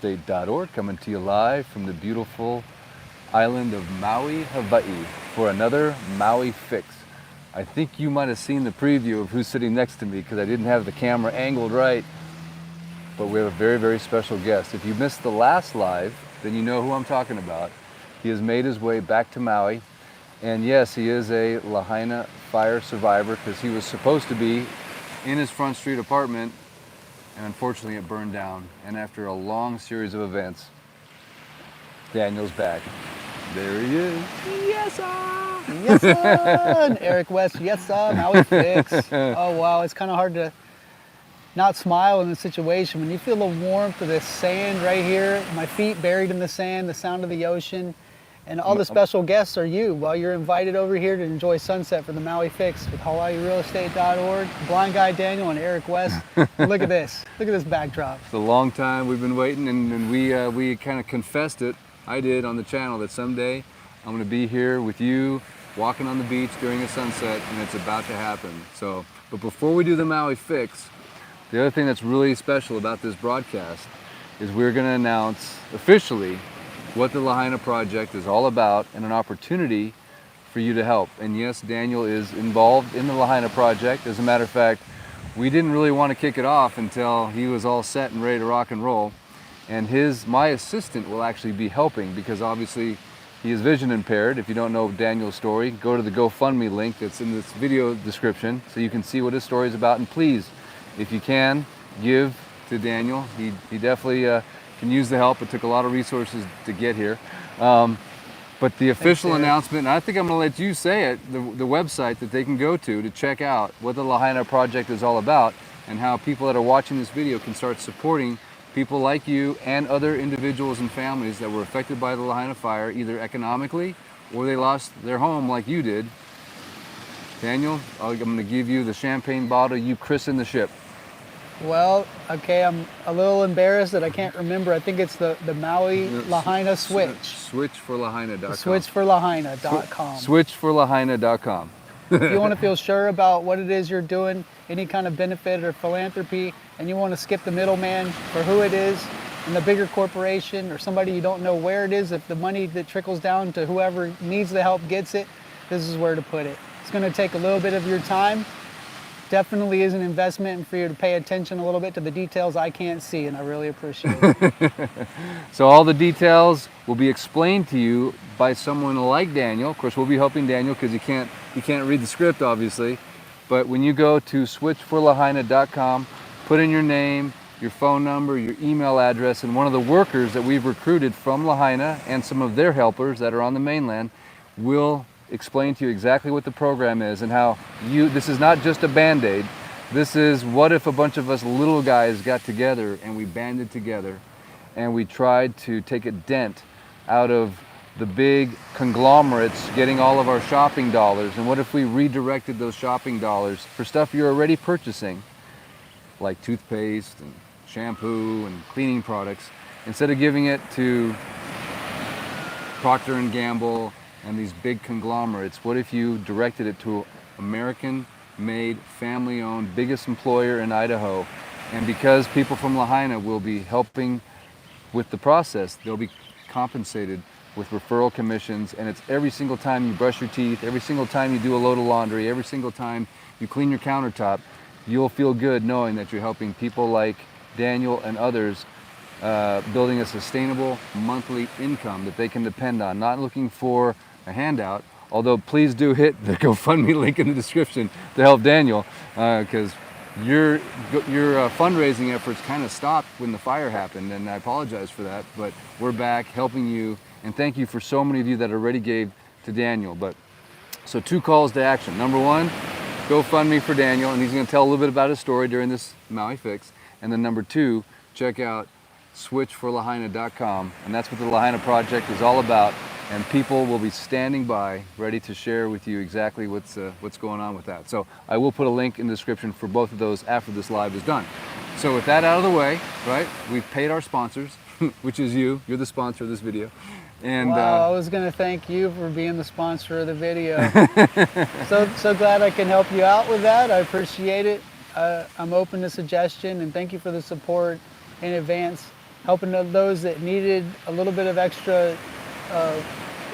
realestate.org, coming to you live from the beautiful island of Maui, Hawaii, for another Maui Fix. I think you might have seen the preview of who's sitting next to me because I didn't have the camera angled right, but we have a very, very special guest. If you missed the last live, then you know who I'm talking about. He has made his way back to Maui, and yes, he is a Lahaina fire survivor because he was supposed to be in his Front Street apartment, and unfortunately it burned down. And after a long series of events, Daniel's back. There he is. Yes, sir. Yes, sir. And Eric West, yes, sir. Maui Fix. Oh, wow. It's kind of hard to not smile in this situation. When you feel the warmth of this sand right here, my feet buried in the sand, the sound of the ocean, and all the special guests are you. Well, you're invited over here to enjoy sunset for the Maui Fix with HawaiiRealEstate.org, Blind Guy Daniel and Eric West. Look at this. Look at this backdrop. It's a long time we've been waiting, and we kind of confessed it. I did on the channel that someday I'm going to be here with you walking on the beach during a sunset, and it's about to happen. So, but before we do the Maui Fix, the other thing that's really special about this broadcast is we're going to announce officially what the Lahaina Project is all about and an opportunity for you to help. And yes, Daniel is involved in the Lahaina Project. As a matter of fact, we didn't really want to kick it off until he was all set and ready to rock and roll. And my assistant will actually be helping because obviously he is vision impaired. If you don't know Daniel's story, go to the GoFundMe link that's in this video description so you can see what his story is about. And please, if you can, give to Daniel. He definitely can use the help. It took a lot of resources to get here. But the official announcement, and I think I'm going to let you say it, the website that they can go to check out what the Lahaina Project is all about and how people that are watching this video can start supporting people like you and other individuals and families that were affected by the Lahaina fire, either economically or they lost their home like you did. Daniel, I'm going to give you the champagne bottle. You christen the ship. Well, okay, I'm a little embarrassed that I can't remember. I think it's the Maui Lahaina Switch. Switchforlahaina.com. Switchforlahaina.com. Switchforlahaina.com. If you want to feel sure about what it is you're doing, any kind of benefit or philanthropy, and you want to skip the middleman for who it is and the bigger corporation or somebody you don't know where it is, if the money that trickles down to whoever needs the help gets it, this is where to put it. It's going to take a little bit of your time. Definitely is an investment, and for you to pay attention a little bit to the details I can't see, and I really appreciate it. So all the details will be explained to you by someone like Daniel. Of course, we'll be helping Daniel because he can't read the script, obviously. But when you go to switchforlahaina.com, put in your name, your phone number, your email address, and one of the workers that we've recruited from Lahaina and some of their helpers that are on the mainland will explain to you exactly what the program is and how this is not just a Band-Aid. This is what if a bunch of us little guys got together and we banded together and we tried to take a dent out of the big conglomerates getting all of our shopping dollars, and what if we redirected those shopping dollars for stuff you're already purchasing, like toothpaste and shampoo and cleaning products, instead of giving it to Procter & Gamble and these big conglomerates. What if you directed it to American-made, family-owned, biggest employer in Idaho? And because people from Lahaina will be helping with the process, they'll be compensated with referral commissions, and it's every single time you brush your teeth, every single time you do a load of laundry, every single time you clean your countertop, you'll feel good knowing that you're helping people like Daniel and others building a sustainable monthly income that they can depend on, not looking for a handout, although please do hit the GoFundMe link in the description to help Daniel, because your fundraising efforts kind of stopped when the fire happened, and I apologize for that, but we're back helping you, and thank you for so many of you that already gave to Daniel. But so 2 calls to action. Number 1, GoFundMe for Daniel, and he's going to tell a little bit about his story during this Maui Fix. And then number 2, check out switchforlahaina.com, and that's what the Lahaina Project is all about. And people will be standing by, ready to share with you exactly what's going on with that. So I will put a link in the description for both of those after this live is done. So with that out of the way, right? We've paid our sponsors, which is you. You're the sponsor of this video. And wow, I was going to thank you for being the sponsor of the video. so glad I can help you out with that. I appreciate it. I'm open to suggestion, and thank you for the support in advance. helping those that needed a little bit of extra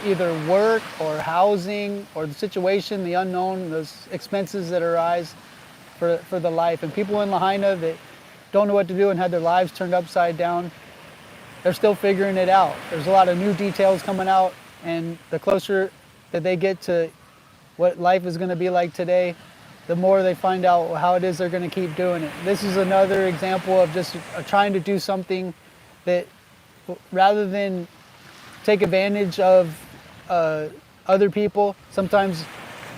either work or housing or the situation, the unknown, those expenses that arise for the life. And people in Lahaina that don't know what to do and had their lives turned upside down, they're still figuring it out. There's a lot of new details coming out, and the closer that they get to what life is going to be like today, the more they find out how it is they're going to keep doing it. This is another example of just trying to do something that, rather than take advantage of other people, sometimes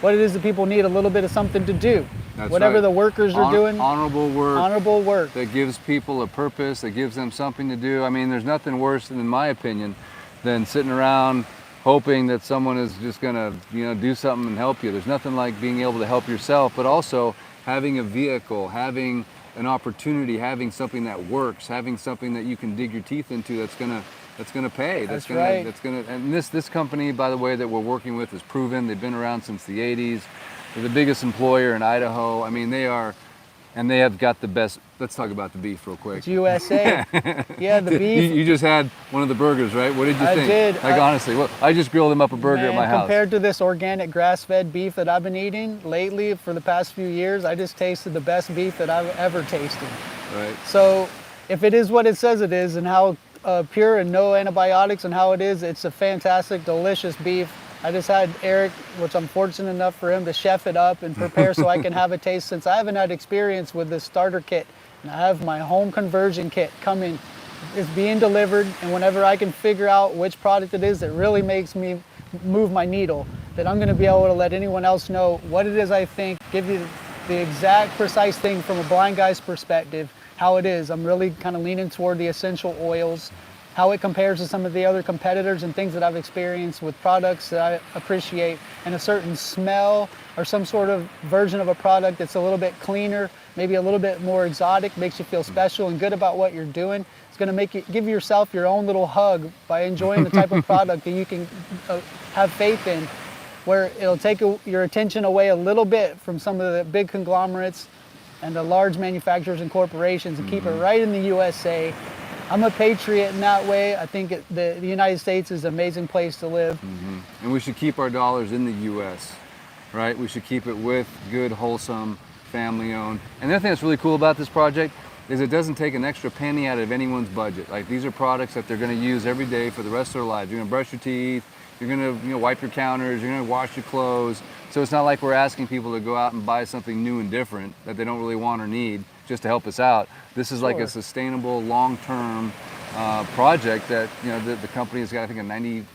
what it is that people need a little bit of something to do. That's whatever right. the workers are doing. Honorable work. Honorable work. That gives people a purpose, that gives them something to do. I mean, there's nothing worse, in my opinion, than sitting around hoping that someone is just gonna, do something and help you. There's nothing like being able to help yourself, but also having a vehicle, having an opportunity, having something that works, having something that you can dig your teeth into that's gonna pay. That's right. And this company, by the way, that we're working with is proven. They've been around since the 80s. They're the biggest employer in Idaho. I mean, they have got the best. Let's talk about the beef real quick. It's USA. Yeah, the beef. You just had one of the burgers, right? What did you think? I did. Like, honestly, well, I just grilled them up a burger at my house. Compared to this organic grass-fed beef that I've been eating lately for the past few years, I just tasted the best beef that I've ever tasted. Right. So if it is what it says it is, and how pure and no antibiotics and how it is, it's a fantastic, delicious beef. I just had Eric, which I'm fortunate enough for him to chef it up and prepare so I can have a taste, since I haven't had experience with this starter kit. And I have my home conversion kit coming. It's being delivered, and whenever I can figure out which product it is that really makes me move my needle, that I'm going to be able to let anyone else know what it is I think, give you the exact precise thing from a blind guy's perspective, how it is. I'm really kind of leaning toward the essential oils, how it compares to some of the other competitors and things that I've experienced with products that I appreciate, and a certain smell or some sort of version of a product that's a little bit cleaner, maybe a little bit more exotic, makes you feel special and good about what you're doing. It's going to make you give yourself your own little hug by enjoying the type of product that you can have faith in, where it'll take your attention away a little bit from some of the big conglomerates and the large manufacturers and corporations, and keep it right in the USA. I'm a patriot in that way. I think the United States is an amazing place to live. Mm-hmm. And we should keep our dollars in the U.S., right? We should keep it with good, wholesome, family-owned. And the other thing that's really cool about this project is it doesn't take an extra penny out of anyone's budget. Like, these are products that they're going to use every day for the rest of their lives. You're going to brush your teeth, you're going to wipe your counters, you're going to wash your clothes. So it's not like we're asking people to go out and buy something new and different that they don't really want or need just to help us out. This is like a sustainable, long-term project that the company has got, I think, a 95%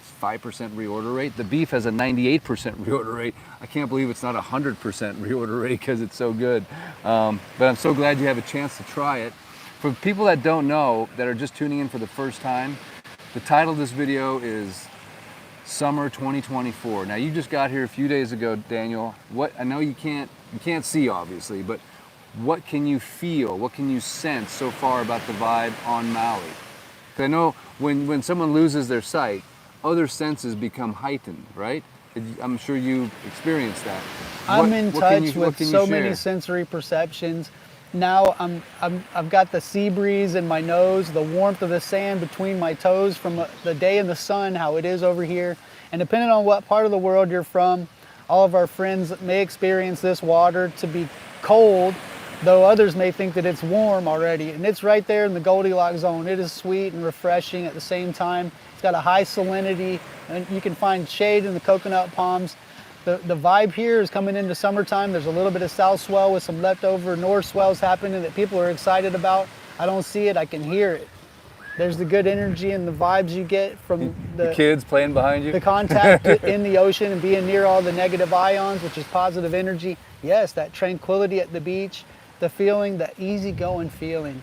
reorder rate. The beef has a 98% reorder rate. I can't believe it's not a 100% reorder rate because it's so good. But I'm so glad you have a chance to try it. For people that don't know, that are just tuning in for the first time, the title of this video is Summer 2024. Now, you just got here a few days ago, Daniel. I know you can't see, obviously, but what can you feel? What can you sense so far about the vibe on Maui? Because I know when someone loses their sight, other senses become heightened, right? I'm sure you experienced that. I'm in touch with so many sensory perceptions. Now I've got the sea breeze in my nose, the warmth of the sand between my toes from the day in the sun, how it is over here. And depending on what part of the world you're from, all of our friends may experience this water to be cold, though others may think that it's warm already. And it's right there in the Goldilocks zone. It is sweet and refreshing at the same time. It's got a high salinity, and you can find shade in the coconut palms. The vibe here is coming into summertime. There's a little bit of south swell with some leftover north swells happening that people are excited about. I don't see it, I can hear it. There's the good energy and the vibes you get from the kids playing behind you. The contact in the ocean and being near all the negative ions, which is positive energy. Yes, that tranquility at the beach, the feeling, the easygoing feeling.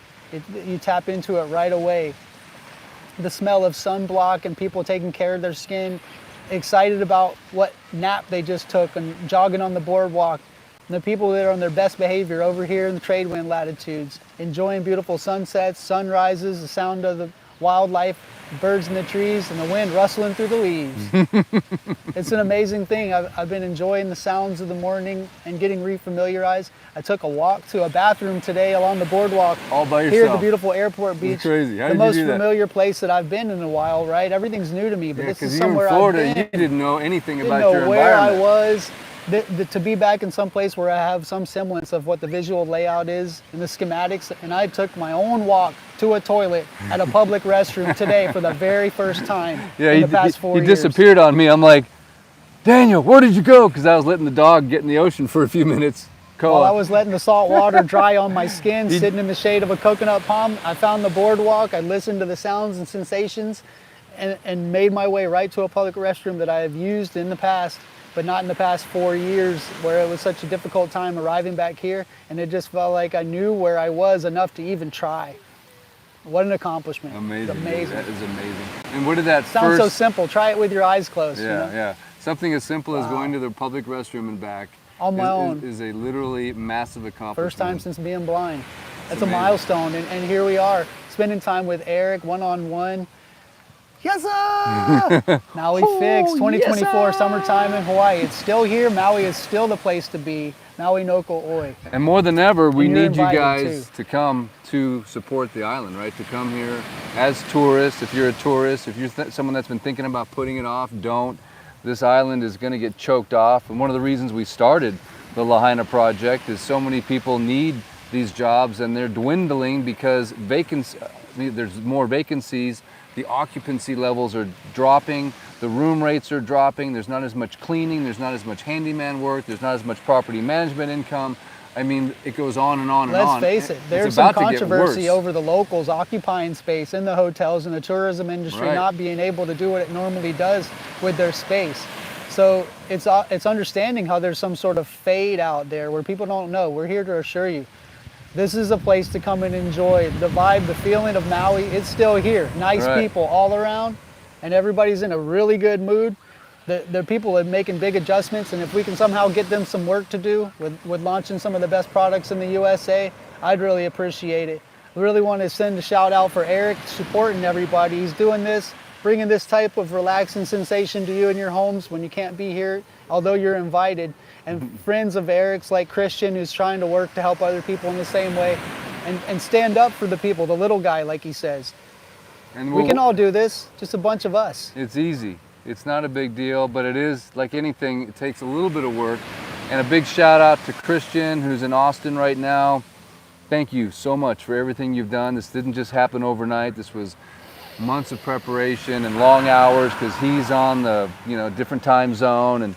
You tap into it right away. The smell of sunblock and people taking care of their skin, excited about what nap they just took and jogging on the boardwalk. And the people that are on their best behavior over here in the trade wind latitudes, enjoying beautiful sunsets, sunrises, the sound of the wildlife, birds in the trees, and the wind rustling through the leaves. It's an amazing thing. I've been enjoying the sounds of the morning and getting refamiliarized. I took a walk to a bathroom today along the boardwalk. All by yourself? Here at the beautiful airport beach. That's crazy. How the did you most do that? familiar place that I've been in a while, right? Everything's new to me, but Yeah, this is because you were in somewhere Florida I've and been. you didn't know anything Didn't about know your where environment. I was. To be back in some place where I have some semblance of what the visual layout is and the schematics, and I took my own walk to a toilet at a public restroom today for the very first time in the past 4 he years. disappeared on me. I'm like, Daniel, where did you go? Because I was letting the dog get in the ocean for a few minutes. While I was letting the salt water dry on my skin, sitting in the shade of a coconut palm, I found the boardwalk, I listened to the sounds and sensations, and made my way right to a public restroom that I have used in the past, but not in the past 4 years, where it was such a difficult time arriving back here, and it just felt like I knew where I was enough to even try. What an accomplishment. Amazing. It's amazing. That is amazing. And what did that Sounds first... so simple. Try it with your eyes closed. Yeah, you know? yeah. Something as simple as going to the public restroom and back On my own. is a literally massive accomplishment. First time since being blind. That's a amazing. milestone, and here we are, spending time with Eric one-on-one. Yes, sir! Maui fixed, 2024 yes, sir! summertime in Hawaii. It's still here. Maui is still the place to be. Maui no ko oi. And more than ever, we And you're need you invited, guys too. to come to support the island, right? To come here as tourists. If you're a tourist, if you're someone that's been thinking about putting it off, don't. This island is going to get choked off. And one of the reasons we started the Lahaina project is so many people need these jobs and they're dwindling because there's more vacancies. The occupancy levels are dropping, the room rates are dropping, there's not as much cleaning, there's not as much handyman work, there's not as much property management income. I mean, it goes on and on and on. Let's face it, It's there's some about to get controversy worse. over the locals occupying space in the hotels and the tourism industry Right. not being able to do what it normally does with their space. So it's understanding how there's some sort of fade out there where people don't know. We're here to assure you, this is a place to come and enjoy. The vibe, the feeling of Maui, it's still here. Nice Right. people all around, and everybody's in a really good mood. The people are making big adjustments, and if we can somehow get them some work to do with launching some of the best products in the USA, I'd really appreciate it. I really want to send a shout out for Eric supporting everybody. He's doing this, bringing this type of relaxing sensation to you in your homes when you can't be here, although you're invited. And friends of Eric's like Christian, who's trying to work to help other people in the same way and stand up for the people, the little guy, like he says. And We can all do this, just a bunch of us. It's easy. It's not a big deal, but it is, like anything, it takes a little bit of work. And a big shout out to Christian, who's in Austin right now. Thank you so much for everything you've done. This didn't just happen overnight. This was months of preparation and long hours because he's on the different time zone, and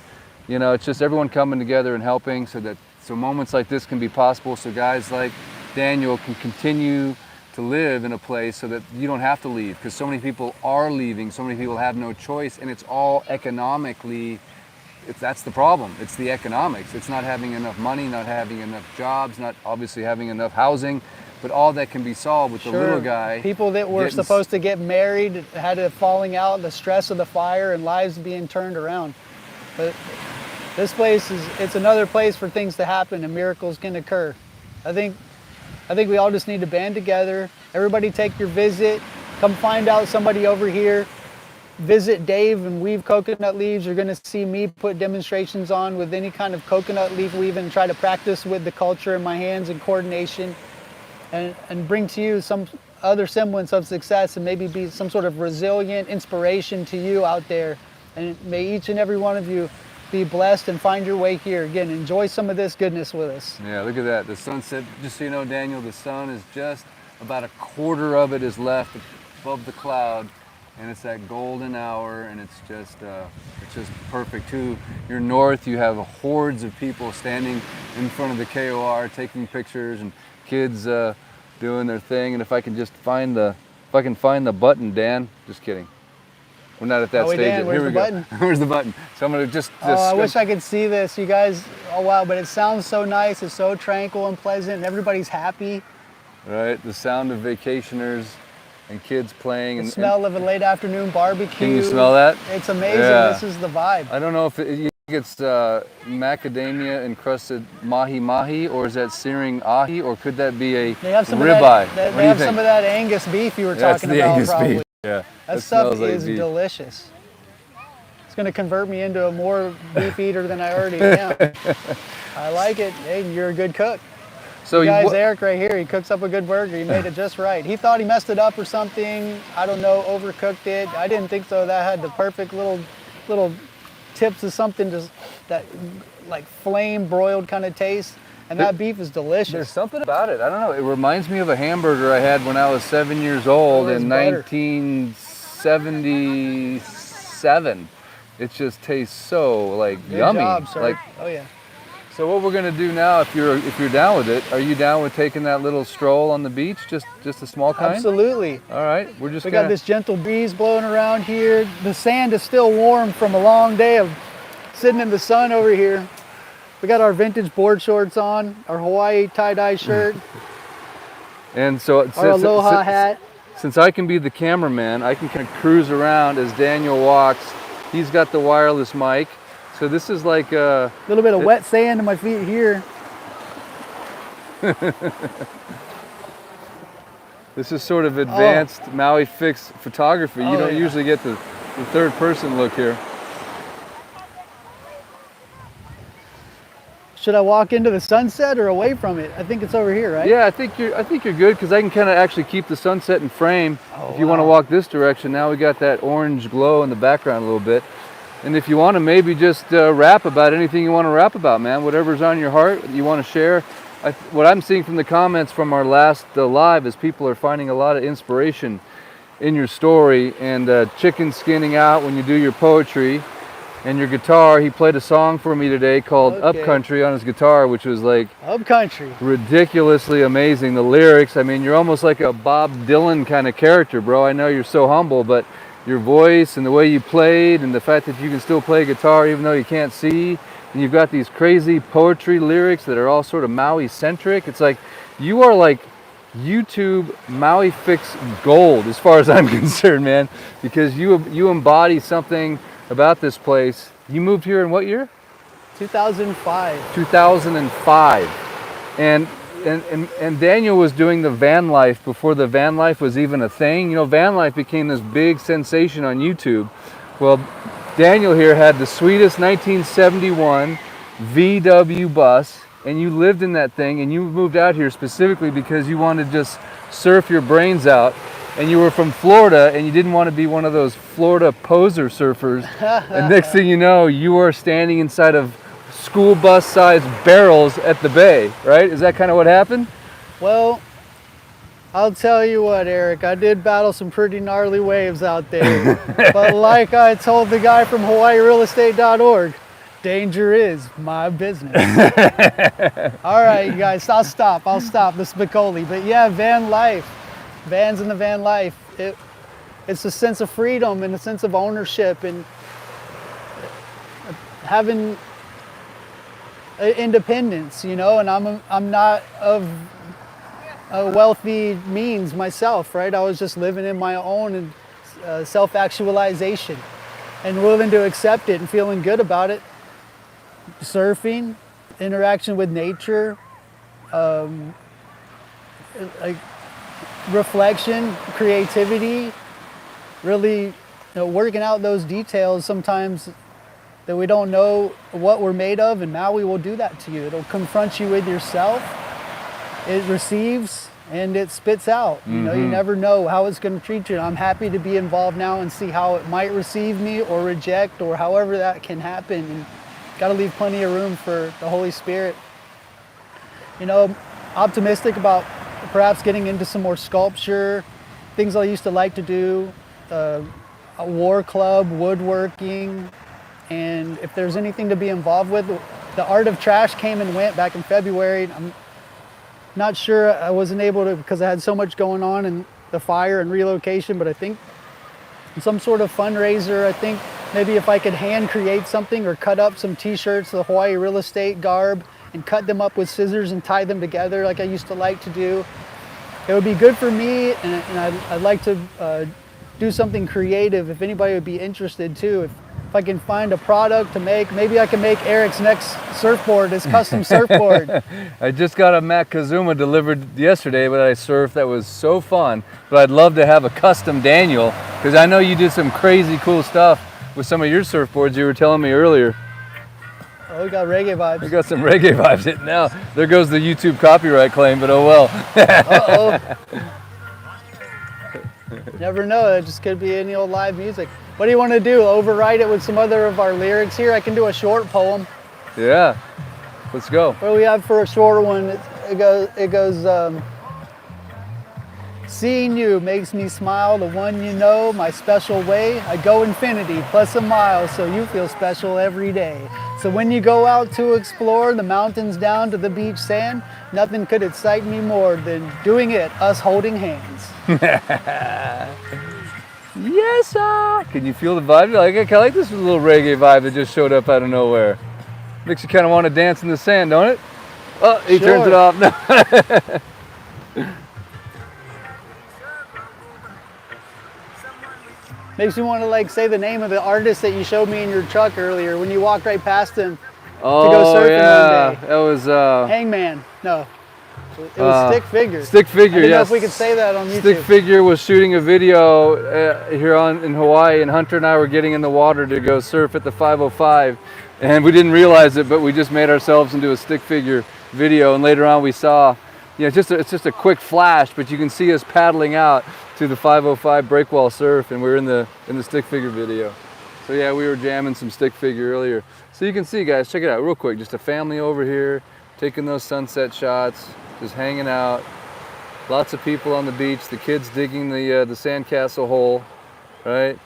it's just everyone coming together and helping so moments like this can be possible, so guys like Daniel can continue to live in a place so that you don't have to leave, because so many people are leaving, so many people have no choice, and it's all economically, that's the problem. It's the economics. It's not having enough money, not having enough jobs, not obviously having enough housing, but all that can be solved with the little guy. People that were supposed to get married had a falling out, the stress of the fire, and lives being turned around. But this place it's another place for things to happen and miracles can occur. I think we all just need to band together. Everybody take your visit. Come find out somebody over here. Visit Dave and weave coconut leaves. You're gonna see me put demonstrations on with any kind of coconut leaf weaving and try to practice with the culture in my hands and coordination and bring to you some other semblance of success and maybe be some sort of resilient inspiration to you out there. And may each and every one of you be blessed and find your way here. Again, enjoy some of this goodness with us. Yeah, look at that. The sunset, just so you know, Daniel, the sun is just about a quarter of it is left above the cloud, and it's that golden hour, and it's just perfect. To your north, you have hordes of people standing in front of the KOR taking pictures, and kids doing their thing. And if I can find the button, Dan, just kidding. We're not at that stage yet. Where's Here we the go. button? Where's the button? So I'm gonna just I wish I could see this, you guys. Oh wow, but it sounds so nice. It's so tranquil and pleasant, and everybody's happy. Right, the sound of vacationers and kids playing. The and smell of a late afternoon barbecue. Can you smell that? It's amazing. Yeah. This is the vibe. I don't know if you It's macadamia encrusted mahi mahi, or is that searing ahi, or could that be a They have some ribeye? of that. What They do you have think? some of that Angus beef you were That's talking the about. Angus Probably. beef. Yeah, That it stuff smells like is beef. delicious. It's going to convert me into a more beef eater than I already am. I like it. Hey, you're a good cook. So The guy's what- Eric right here. He cooks up a good burger. He made it just right. He thought he messed it up or something. I don't know, overcooked it. I didn't think so. That had the perfect little tips of something just that like flame broiled kind of taste. And that beef is delicious. There's something about it. I don't know. It reminds me of a hamburger I had when I was 7 years old Or in it's butter. 1977. It just tastes so like Good yummy. job, sir. Like, Oh yeah. so what we're gonna do now, if you're down with it, are you down with taking that little stroll on the beach, just a small kind? Absolutely. All right, we're just We gonna. got this gentle breeze blowing around here. The sand is still warm from a long day of sitting in the sun over here. We got our vintage board shorts on, our Hawaii tie-dye shirt, And so our aloha hat. Since I can be the cameraman, I can kind of cruise around as Daniel walks. He's got the wireless mic, so this is like A little bit of wet sand in my feet here. this is sort of advanced Maui fix photography. You Oh, don't yeah. usually get the third person look here. Should I walk into the sunset or away from it? I think it's over here, right? Yeah, I think you're good because I can kind of actually keep the sunset in frame. Oh, if you want to wow. walk this direction, now we got that orange glow in the background a little bit. And if you want to maybe just rap about anything you want to rap about, man, whatever's on your heart, you want to share. What I'm seeing from the comments from our last live is people are finding a lot of inspiration in your story, and chicken skinning out when you do your poetry. And your guitar, he played a song for me today called Okay. Upcountry on his guitar, which was like Upcountry. ridiculously amazing. The lyrics, I mean, you're almost like a Bob Dylan kind of character, bro. I know you're so humble, but your voice and the way you played and the fact that you can still play guitar even though you can't see, and you've got these crazy poetry lyrics that are all sort of Maui centric. It's like you are like YouTube Maui Fix gold as far as I'm concerned, man, because you embody something about this place. You moved here in what year? 2005. 2005. And Daniel was doing the van life before the van life was even a thing. You know, van life became this big sensation on YouTube. Well, Daniel here had the sweetest 1971 VW bus, and you lived in that thing, and you moved out here specifically because you wanted to just surf your brains out. And you were from Florida, and you didn't want to be one of those Florida poser surfers. And next thing you know, you are standing inside of school bus sized barrels at the bay, right? Is that kind of what happened? Well, I'll tell you what, Eric, I did battle some pretty gnarly waves out there. But like I told the guy from HawaiiRealEstate.org, danger is my business. All right, you guys, I'll stop the Spicoli. But yeah, van life. Vans in the van life. It's a sense of freedom and a sense of ownership and having independence, you know. And I'm not of a wealthy means myself, right? I was just living in my own self-actualization and willing to accept it and feeling good about it. Surfing, interaction with nature, like reflection, creativity, really, working out those details sometimes that we don't know what we're made of, and Maui will do that to you. It'll confront you with yourself. It receives and it spits out. You know, you never know how it's going to treat you. I'm happy to be involved now and see how it might receive me or reject or however that can happen. And got to leave plenty of room for the Holy Spirit. You know, optimistic about perhaps getting into some more sculpture, things I used to like to do, a war club, woodworking, and if there's anything to be involved with, the Art of Trash came and went back in February. I'm not sure, I wasn't able to because I had so much going on in the fire and relocation, but I think some sort of fundraiser. I think maybe if I could hand create something or cut up some t-shirts, the Hawaii real estate garb, and cut them up with scissors and tie them together like I used to like to do. It would be good for me, and I'd like to do something creative. If anybody would be interested too, if I can find a product to make, maybe I can make Eric's next surfboard, his custom surfboard. I just got a Matt Kazuma delivered yesterday, but I surfed. That was so fun. But I'd love to have a custom Daniel, because I know you did some crazy cool stuff with some of your surfboards you were telling me earlier. Oh, we got reggae vibes. We got some reggae vibes hitting now. There goes the YouTube copyright claim, but oh well. Uh-oh. Never know, it just could be any old live music. What do you want to do? Overwrite it with some other of our lyrics here? I can do a short poem. Yeah, let's go. What do we have for a short one? It goes, seeing you makes me smile, the one you know, my special way. I go infinity plus a mile, so you feel special every day. So when you go out to explore the mountains down to the beach sand, nothing could excite me more than doing it, us holding hands. Yes, sir. Can you feel the vibe? I like this little reggae vibe that just showed up out of nowhere. Makes you kind of want to dance in the sand, don't it? Oh, he turns it off. No. Makes me want to like say the name of the artist that you showed me in your truck earlier when you walked right past him to go surfing one day. That was Hangman. No. It was Stick Figure. Stick Figure, I didn't know yes. if we could say that on YouTube. Stick Figure was shooting a video here in Hawaii, and Hunter and I were getting in the water to go surf at the 505, and we didn't realize it, but we just made ourselves into a Stick Figure video, and later on we saw, it's just a quick flash, but you can see us paddling out to the 505 breakwall surf, and we're in the Stick Figure video. So yeah, we were jamming some Stick Figure earlier. So you can see, guys, check it out real quick. Just a family over here taking those sunset shots, just hanging out. Lots of people on the beach. The kids digging the sandcastle hole, right?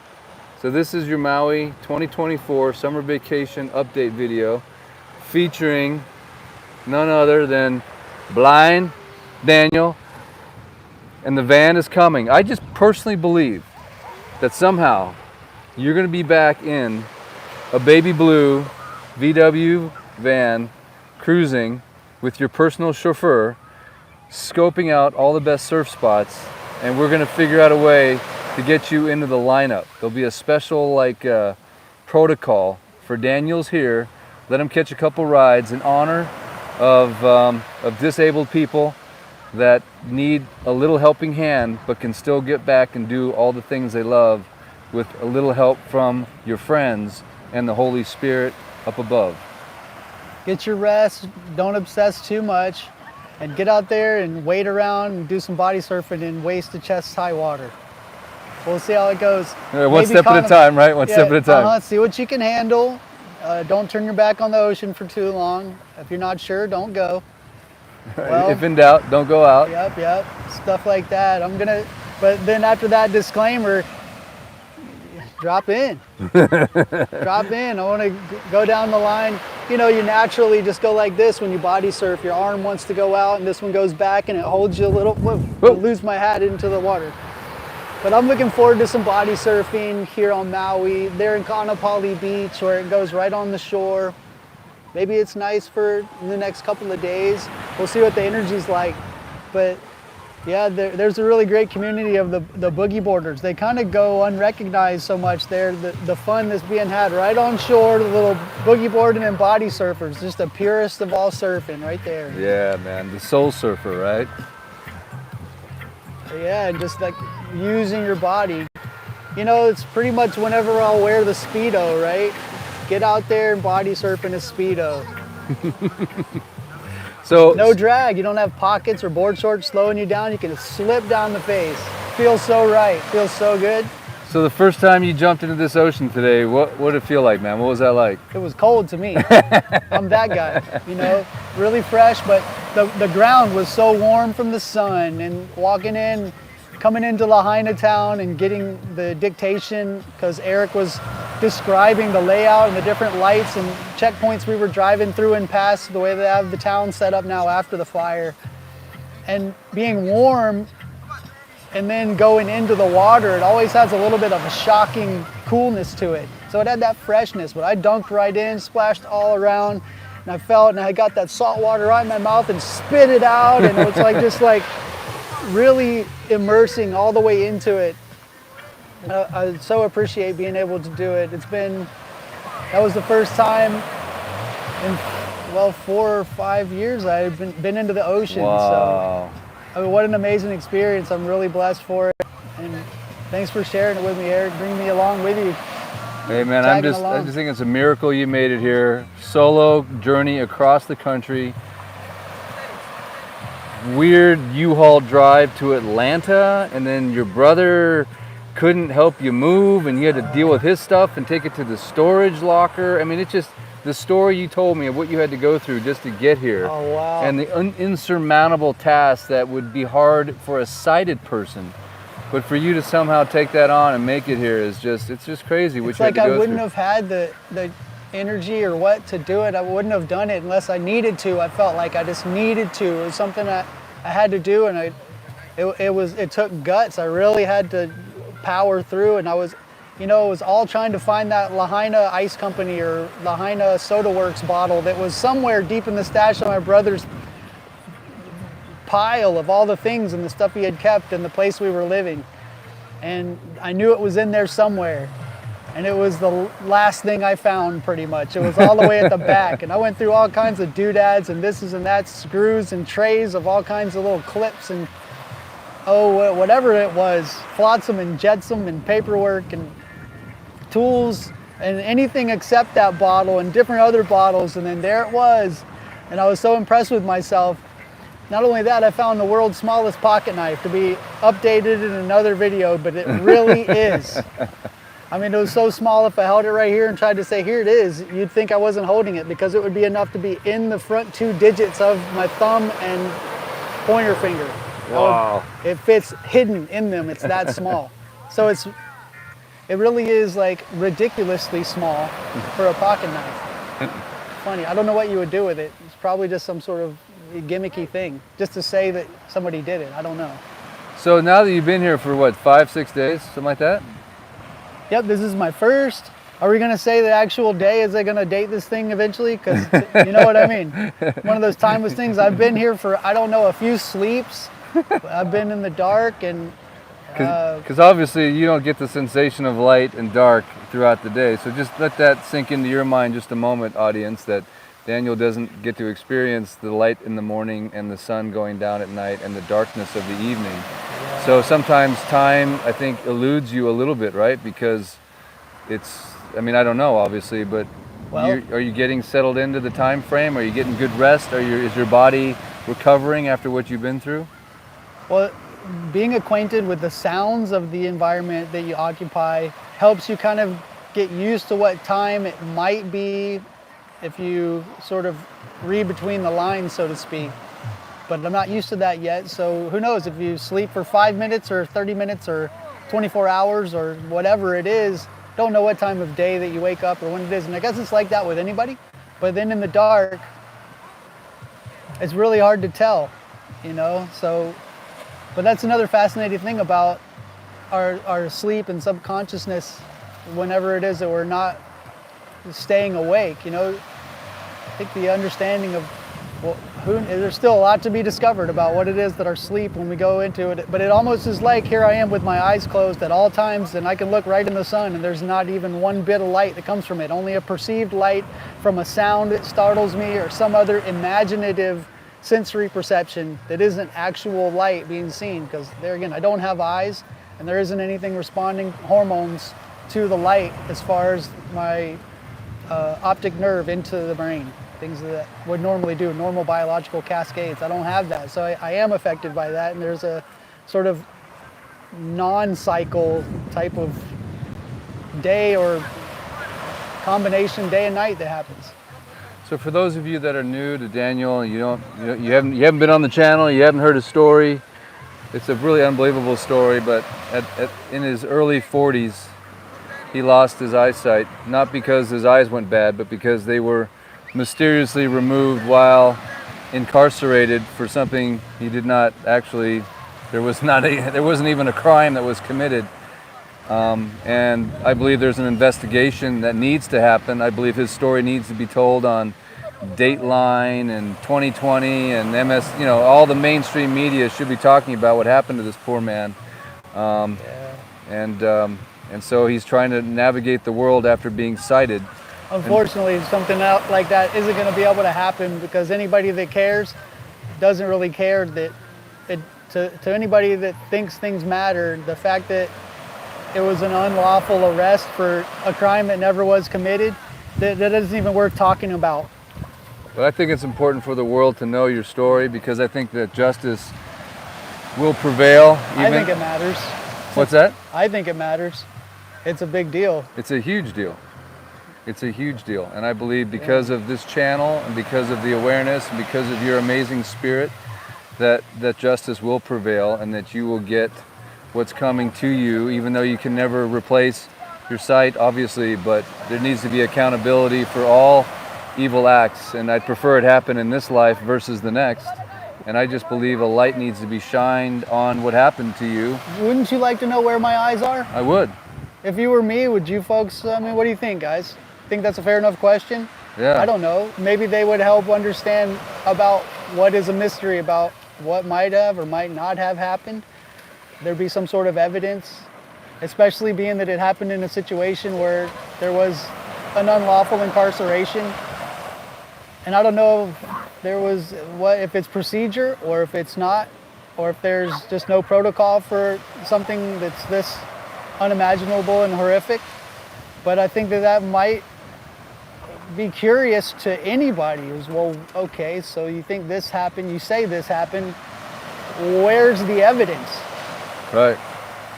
So this is your Maui 2024 summer vacation update video, featuring none other than Blind Daniel. And the van is coming. I just personally believe that somehow you're going to be back in a baby blue VW van, cruising with your personal chauffeur, scoping out all the best surf spots, and we're going to figure out a way to get you into the lineup. There'll be a special protocol for Daniels here. Let him catch a couple rides in honor of disabled people that need a little helping hand but can still get back and do all the things they love with a little help from your friends and the Holy Spirit up above. Get your rest, don't obsess too much, and get out there and wait around and do some body surfing in waist to chest high water. We'll see how it goes. One step at a time, right? One step at a time. See what you can handle. Don't turn your back on the ocean for too long. If you're not sure, don't go. Well, if in doubt, don't go out. Yep. Stuff like that. But then after that disclaimer, drop in. Drop in. I want to go down the line. You naturally just go like this when you body surf. Your arm wants to go out and this one goes back and it holds you a little. Whoa. Lose my hat into the water. But I'm looking forward to some body surfing here on Maui. There in Kaanapali Beach where it goes right on the shore. Maybe it's nice for the next couple of days. We'll see what the energy's like. But yeah, there's a really great community of the boogie boarders. They kind of go unrecognized so much there. The fun that's being had right on shore, the little boogie boarding and body surfers, just the purest of all surfing right there. Yeah, man, the soul surfer, right? Yeah, and just like using your body. It's pretty much whenever I'll wear the Speedo, right? Get out there and body surf in a Speedo. So no drag. You don't have pockets or board shorts slowing you down. You can slip down the face. Feels so right. Feels so good. So the first time you jumped into this ocean today, what did it feel like, man? What was that like? It was cold to me. I'm that guy, really fresh, but the ground was so warm from the sun, and coming into Lahaina town and getting the dictation, because Eric was describing the layout and the different lights and checkpoints we were driving through and past, the way they have the town set up now after the fire. And being warm and then going into the water, it always has a little bit of a shocking coolness to it. So it had that freshness, but I dunked right in, splashed all around, and I got that salt water right in my mouth and spit it out, and it was just really immersing all the way into it. I so appreciate being able to do it. That was the first time in, well, 4 or 5 years I've been into the ocean. Wow. So, I mean, what an amazing experience. I'm really blessed for it. And thanks for sharing it with me, Eric. Bring me along with you. Hey man, I just think it's a miracle you made it here. Solo journey across the country. Weird U-Haul drive to Atlanta, and then your brother couldn't help you move and you had to deal with his stuff and take it to the storage locker. I mean, it's just the story you told me of what you had to go through just to get here. Oh, wow. And the insurmountable task that would be hard for a sighted person. But for you to somehow take that on and make it here is just, it's just crazy what It's you had like to go I wouldn't through. have had the energy or what to do it. I wouldn't have done it unless I needed to. I felt like I just needed to. It was something I had to do, and it took guts. I really had to power through, and I was, it was all trying to find that Lahaina Ice Company or Lahaina Soda Works bottle that was somewhere deep in the stash of my brother's pile of all the things and the stuff he had kept in the place we were living. And I knew it was in there somewhere. And it was the last thing I found, pretty much. It was all the way at the back. And I went through all kinds of doodads and this and that, screws and trays of all kinds of little clips and, whatever it was, flotsam and jetsam and paperwork and tools and anything except that bottle and different other bottles. And then there it was. And I was so impressed with myself. Not only that, I found the world's smallest pocket knife, to be updated in another video, but it really is. I mean, it was so small, if I held it right here and tried to say, here it is, you'd think I wasn't holding it, because it would be enough to be in the front 2 digits of my thumb and pointer finger. Wow. It fits hidden in them, it's that small. So it really is like ridiculously small for a pocket knife. Funny, I don't know what you would do with it. It's probably just some sort of gimmicky thing, just to say that somebody did it. I don't know. So now that you've been here for what, 5-6 days, something like that? Yep, this is my first. Are we gonna say the actual day? Is I gonna date this thing eventually? Because you know what I mean. One of those timeless things. I've been here for, I don't know, a few sleeps. I've been in the dark and. Because obviously you don't get the sensation of light and dark throughout the day. So just let that sink into your mind just a moment, audience, that Daniel doesn't get to experience the light in the morning and the sun going down at night and the darkness of the evening. So sometimes time, I think, eludes you a little bit, right? Because it's, I mean, I don't know, obviously, but are you getting settled into the time frame? Are you getting good rest? Is your body recovering after what you've been through? Well, being acquainted with the sounds of the environment that you occupy helps you kind of get used to what time it might be if you sort of read between the lines, so to speak. But I'm not used to that yet, so who knows, if you sleep for 5 minutes or 30 minutes or 24 hours or whatever it is, don't know what time of day that you wake up or when it is. And I guess it's like that with anybody, but then in the dark, it's really hard to tell, so, but that's another fascinating thing about our sleep and subconsciousness whenever it is that we're not staying awake. I think the understanding of, there's still a lot to be discovered about what it is that our sleep when we go into it, but it almost is like here I am with my eyes closed at all times and I can look right in the sun and there's not even one bit of light that comes from it, only a perceived light from a sound that startles me or some other imaginative sensory perception that isn't actual light being seen, because there again, I don't have eyes and there isn't anything responding hormones to the light as far as my optic nerve into the brain, things that would normally do, normal biological cascades. I don't have that, so I am affected by that, and there's a sort of non-cycle type of day or combination day and night that happens. So for those of you that are new to Daniel, you haven't been on the channel, you haven't heard his story. It's a really unbelievable story, but in his early 40s, he lost his eyesight, not because his eyes went bad, but because they were mysteriously removed while incarcerated for something he did not actually, there wasn't even a crime that was committed. And I believe there's an investigation that needs to happen. I believe his story needs to be told on Dateline and 2020 and MS, all the mainstream media should be talking about what happened to this poor man. And so he's trying to navigate the world after being sighted. Unfortunately, something like that isn't going to be able to happen because anybody that cares doesn't really care that to anybody that thinks things matter, the fact that it was an unlawful arrest for a crime that never was committed, that isn't even worth talking about. But I think it's important for the world to know your story because I think that justice will prevail. I think it matters. What's that? I think it matters. It's a big deal. It's a huge deal. It's a huge deal. And I believe because of this channel and because of the awareness and because of your amazing spirit that justice will prevail and that you will get what's coming to you, even though you can never replace your sight, obviously, but there needs to be accountability for all evil acts. And I'd prefer it happen in this life versus the next. And I just believe a light needs to be shined on what happened to you. Wouldn't you like to know where my eyes are? I would. If you were me, would you folks, I mean, what do you think, guys? Think that's a fair enough question? Yeah. I don't know. Maybe they would help understand about what is a mystery, about what might have or might not have happened. There'd be some sort of evidence, especially being that it happened in a situation where there was an unlawful incarceration. And I don't know if there was, if it's procedure or if it's not, or if there's just no protocol for something that's this unimaginable and horrific. But I think that might be curious to anybody who's, well, okay, so you think this happened, you say this happened, where's the evidence? Right.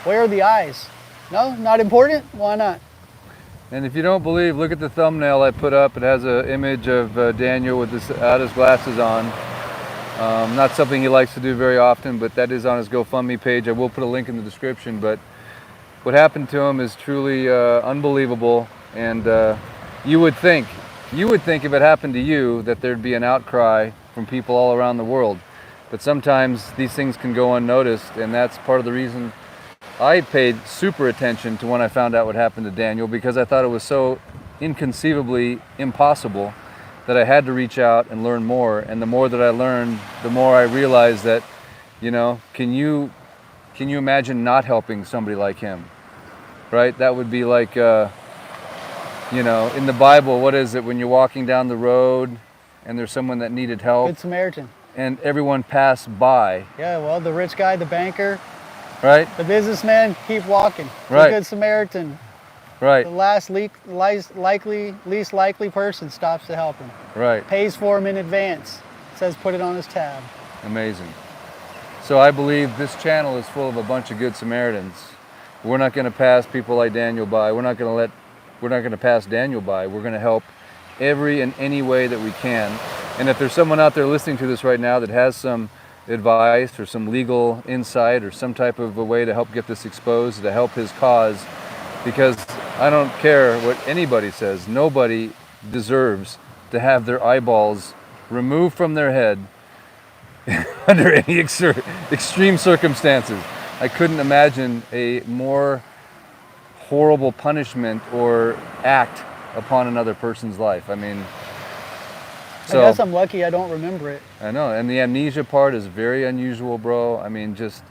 Where are the eyes? No, not important? Why not? And if you don't believe, look at the thumbnail I put up. It has an image of Daniel with his glasses on. Not something he likes to do very often, but that is on his GoFundMe page. I will put a link in the description, but what happened to him is truly unbelievable. And you would think if it happened to you that there'd be an outcry from people all around the world. But sometimes these things can go unnoticed, and that's part of the reason I paid super attention to when I found out what happened to Daniel, because I thought it was so inconceivably impossible that I had to reach out and learn more. And the more that I learned, the more I realized that, you know, can you imagine not helping somebody like him, right? That would be like, you know, in the Bible, what is it when you're walking down the road and there's someone that needed help? Good Samaritan. And everyone passed by. Yeah, well, the rich guy, the banker, right? the businessman, keep walking. Right. The Good Samaritan. Right. The least likely person stops to help him. Right. Pays for him in advance. Says put it on his tab. Amazing. So I believe this channel is full of a bunch of good Samaritans. We're not going to pass people like Daniel by. We're not going to pass Daniel by. We're going to help every and any way that we can. And if there's someone out there listening to this right now that has some advice or some legal insight or some type of a way to help get this exposed, to help his cause, because I don't care what anybody says, nobody deserves to have their eyeballs removed from their head under any extreme circumstances. I couldn't imagine a more horrible punishment or act upon another person's life. I mean, so, I guess I'm lucky I don't remember it. I know, and the amnesia part is very unusual, bro. I mean, just...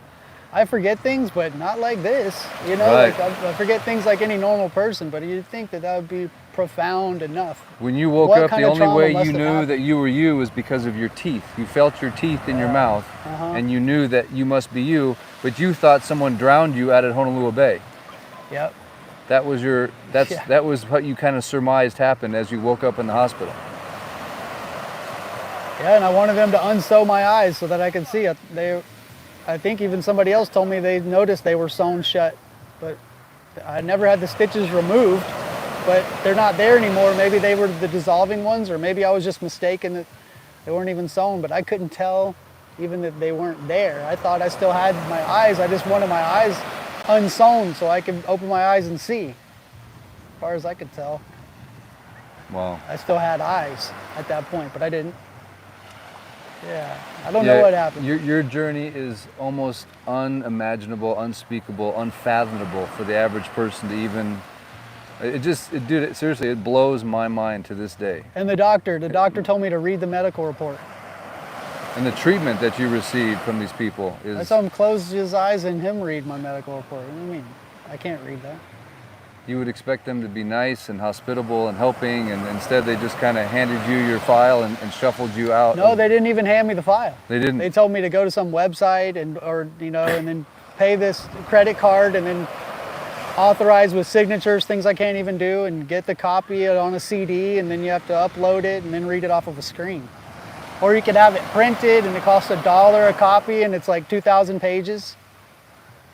I forget things, but not like this. You know, Right. like I forget things like any normal person, but you'd think that would be profound enough. When you woke What up, kind the of only trauma way must you have knew happened? that you were you was because of your teeth. You felt your teeth in your mouth, and you knew that you must be you, but you thought someone drowned you out at Honolulu Bay. Yep. That was Yeah. that was what you kind of surmised happened as you woke up in the hospital. Yeah, and I wanted them to unsew my eyes so that I could see. I think even somebody else told me they noticed they were sewn shut, but I never had the stitches removed, but they're not there anymore. Maybe they were the dissolving ones, or maybe I was just mistaken that they weren't even sewn, but I couldn't tell even that they weren't there. I thought I still had my eyes. I just wanted my eyes unsewn so I could open my eyes and see. As far as I could tell, Wow. I still had eyes at that point, but I didn't. Yeah, I don't know what happened. Your journey is almost unimaginable, unspeakable, unfathomable for the average person to even. Seriously, it blows my mind to this day. And the doctor told me to read the medical report. And the treatment that you received from these people I is. saw him close his eyes and him read my medical report. What do you mean? I can't read that. You would expect them to be nice and hospitable and helping, and instead they just kind of handed you your file and shuffled you out. No, they didn't even hand me the file. They didn't? They told me to go to some website and then pay this credit card and then authorize with signatures, things I can't even do, and get the copy on a CD, and then you have to upload it and then read it off of a screen. Or you could have it printed and it costs $1 a copy and it's like 2,000 pages.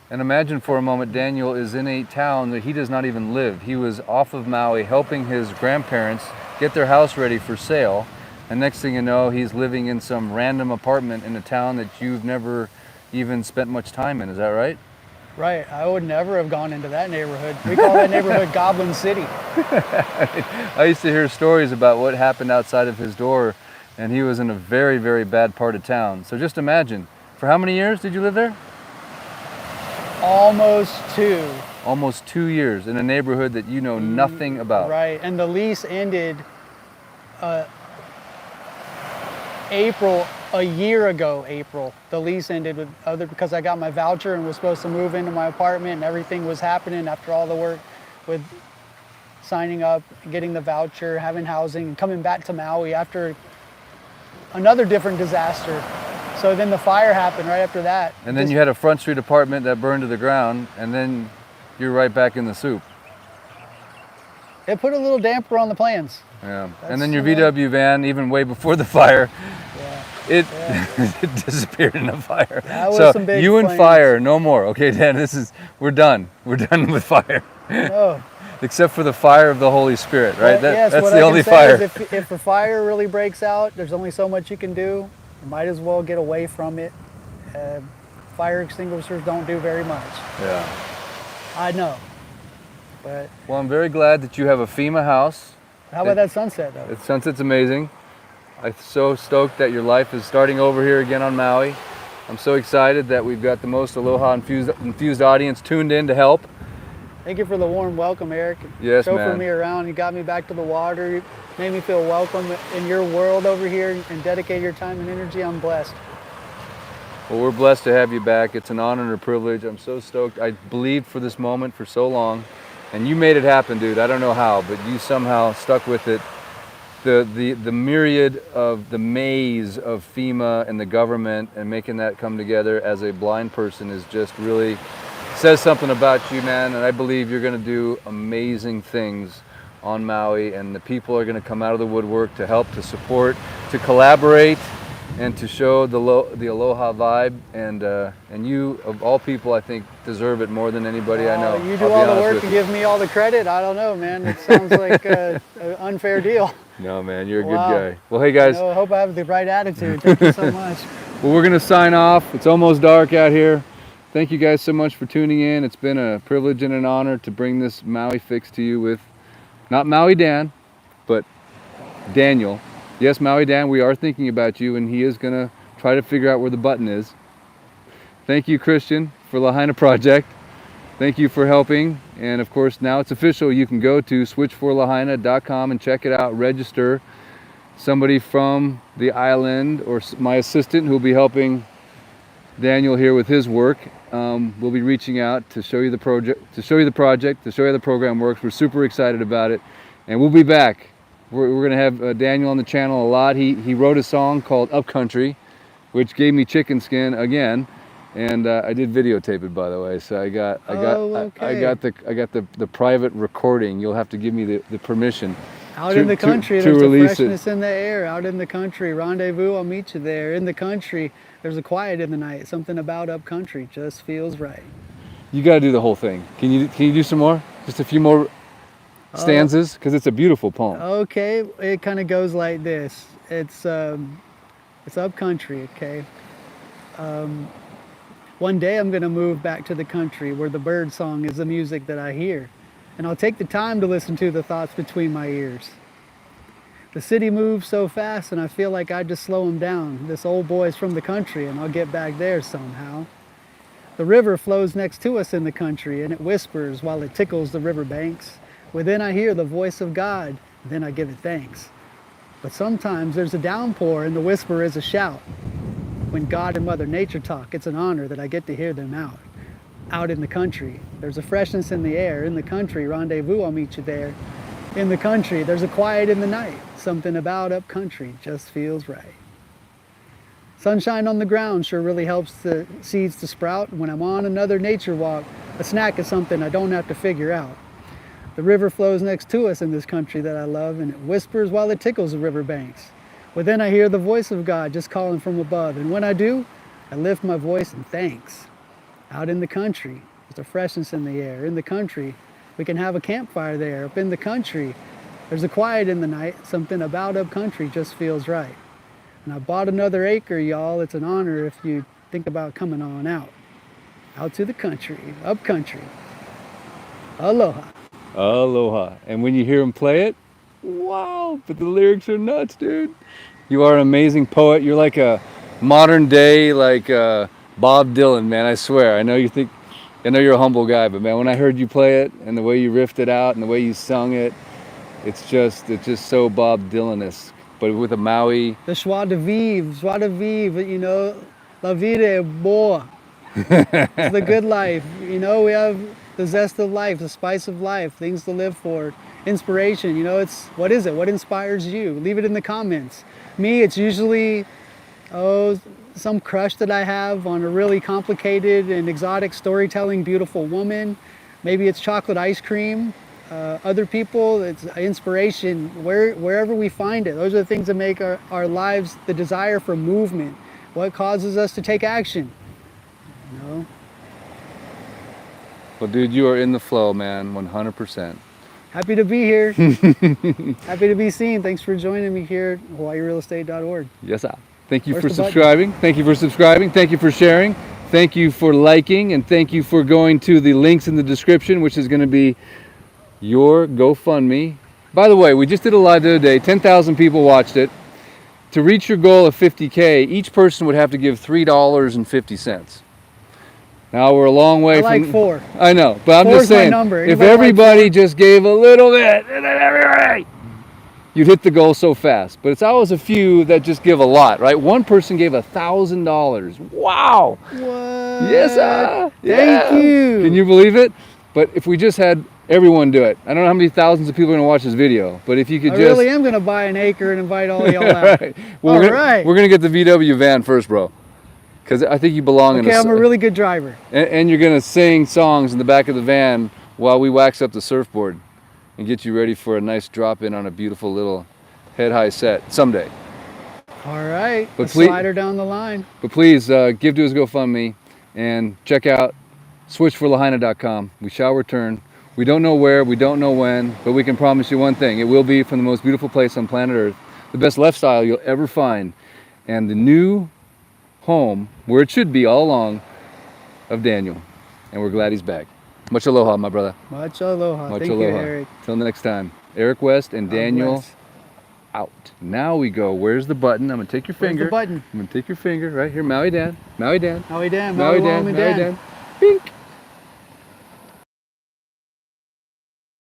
And imagine for a moment, Daniel is in a town that he does not even live. He was off of Maui helping his grandparents get their house ready for sale. And next thing you know, he's living in some random apartment in a town that you've never even spent much time in. Is that right? Right. I would never have gone into that neighborhood. We call that neighborhood Goblin City. I used to hear stories about what happened outside of his door, and he was in a very, very bad part of town. So just imagine, for how many years did you live there? Almost 2. Almost 2 years in a neighborhood that you know nothing about. Right, and the lease ended April, a year ago, April. The lease ended because I got my voucher and was supposed to move into my apartment, and everything was happening after all the work with signing up, getting the voucher, having housing, and coming back to Maui after another different disaster. So then the fire happened right after that. And then you had a Front Street apartment that burned to the ground, and then you're right back in the soup. It put a little damper on the plans. Yeah. And then your VW van, even way before the fire, it disappeared in the fire. That was so some big you and flames. fire, no more. Okay, Dan, we're done. We're done with fire. Oh. Except for the fire of the Holy Spirit, right? Yes, that's what the I only can say fire. is if the fire really breaks out, there's only so much you can do. You might as well get away from it. Fire extinguishers don't do very much. Yeah. I know. But Well, I'm very glad that you have a FEMA house. how about that sunset, though? Sunset's amazing. I'm so stoked that your life is starting over here again on Maui. I'm so excited that we've got the most aloha infused audience tuned in to help. Thank you for the warm welcome, Eric. Yes, Chauffeured man. me around. You got me back to the water. You made me feel welcome in your world over here and dedicate your time and energy. I'm blessed. Well, we're blessed to have you back. It's an honor and a privilege. I'm so stoked. I believed for this moment for so long, and you made it happen, dude. I don't know how, but you somehow stuck with it. The myriad of the maze of FEMA and the government and making that come together as a blind person is just really says something about you, man. And I believe you're going to do amazing things on Maui, and the people are going to come out of the woodwork to help, to support, to collaborate, and to show the aloha vibe. And you, of all people, I think deserve it more than anybody I know. You do I'll be all the honest work with and you. give me all the credit. I don't know, man. It sounds like an unfair deal. No, man, you're a Wow. good guy. Well, hey guys, I hope I have the right attitude. Thank you so much. well, we're going to sign off. It's almost dark out here. Thank you guys so much for tuning in. It's been a privilege and an honor to bring this Maui fix to you with not Maui Dan, but Daniel. Yes, Maui Dan, we are thinking about you, and he is going to try to figure out where the button is. Thank you, Christian, for Lahaina Project. Thank you for helping. And of course, now it's official. You can go to switchforlahaina.com and check it out, register. Somebody from the island or my assistant who will be helping Daniel here with his work will be reaching out to show you the project, to show you how the program works. We're super excited about it, and we'll be back. We're going to have Daniel on the channel a lot. He wrote a song called Upcountry, which gave me chicken skin again, and I did videotape it, by the way. So I got the private recording. You'll have to give me the permission. Out in the country, to there's a release freshness in the air. Out in the country, rendezvous, I'll meet you there. In the country, there's a quiet in the night. Something about Upcountry just feels right. You got to do the whole thing. Can you do some more? Just a few more stanzas, because it's a beautiful poem. Okay, it kind of goes like this. It's Upcountry, okay? One day I'm gonna move back to the country where the bird song is the music that I hear. And I'll take the time to listen to the thoughts between my ears. The city moves so fast and I feel like I just slow him down. This old boy's from the country and I'll get back there somehow. The river flows next to us in the country and it whispers while it tickles the riverbanks. Within I hear the voice of God, then I give it thanks. But sometimes there's a downpour and the whisper is a shout. When God and Mother Nature talk, it's an honor that I get to hear them out. out in the country. There's a freshness in the air. In the country, rendezvous, I'll meet you there. In the country, there's a quiet in the night. Something about upcountry just feels right. Sunshine on the ground sure really helps the seeds to sprout. When I'm on another nature walk, a snack is something I don't have to figure out. The river flows next to us in this country that I love, and it whispers while it tickles the riverbanks. Well, then I hear the voice of God just calling from above, and when I do, I lift my voice in thanks. Out in the country, there's a freshness in the air. In the country, we can have a campfire there. Up in the country, there's a quiet in the night. Something about upcountry just feels right. And I bought another acre, y'all. It's an honor if you think about coming on out. Out to the country, upcountry. Aloha. Aloha. And when you hear him play it, wow, but the lyrics are nuts, dude. You are an amazing poet. You're like a modern day, like Bob Dylan, man, I swear. I know you're a humble guy, but man, when I heard you play it and the way you riffed it out and the way you sung it, it's just so Bob Dylan-esque, but with a Maui. The joie de vivre, you know, la vida est boa. It's the good life. You know, we have the zest of life, the spice of life, things to live for, inspiration. You know, it's, what is it? What inspires you? Leave it in the comments. Me, it's usually, some crush that I have on a really complicated and exotic storytelling, beautiful woman. Maybe it's chocolate ice cream. Other people, it's inspiration, wherever we find it. Those are the things that make our lives, the desire for movement, what causes us to take action, you know? Well, dude, you are in the flow, man, 100%. Happy to be here. Happy to be seen. Thanks for joining me here at hawaiirealestate.org. Yes, sir. Thank you Where's for the button? subscribing. Thank you for subscribing. Thank you for sharing. Thank you for liking, and thank you for going to the links in the description, which is going to be your GoFundMe. By the way, we just did a live the other day. 10,000 people watched it. To reach your goal of 50K, each person would have to give $3.50. Now we're a long way I from... like 4. I know, but I'm Four's just saying, my number. if Anybody like everybody 4? just gave a little bit, and then everybody, you'd hit the goal so fast. But it's always a few that just give a lot, right? One person gave $1,000. Wow. What? Yes, sir. Thank you. Can you believe it? But if we just had everyone do it, I don't know how many thousands of people are going to watch this video, but if you could I just... really am going to buy an acre and invite all y'all out. Right. Well, All we're going to get the VW van first, bro. Because I think you belong in Okay, I'm a really good driver. And you're going to sing songs in the back of the van while we wax up the surfboard and get you ready for a nice drop-in on a beautiful little head-high set someday. All right, But the please- slider down the line. But please give to his GoFundMe and check out switchforlahaina.com. We shall return. We don't know where, we don't know when, but we can promise you one thing. It will be from the most beautiful place on planet Earth, the best lifestyle you'll ever find, and the new home, where it should be all along, of Daniel. And we're glad he's back. Much aloha, my brother. Much aloha. Much Thank aloha. you, Eric. Till next time. Eric West and God Daniel bless. out. Now we go. Where's the button? I'm going to take your Where's finger. the button? I'm going to take your finger right here. Maui Dan. Maui Dan. Maui Dan. Maui Maui Dan. Dan. Maui Dan. Bink.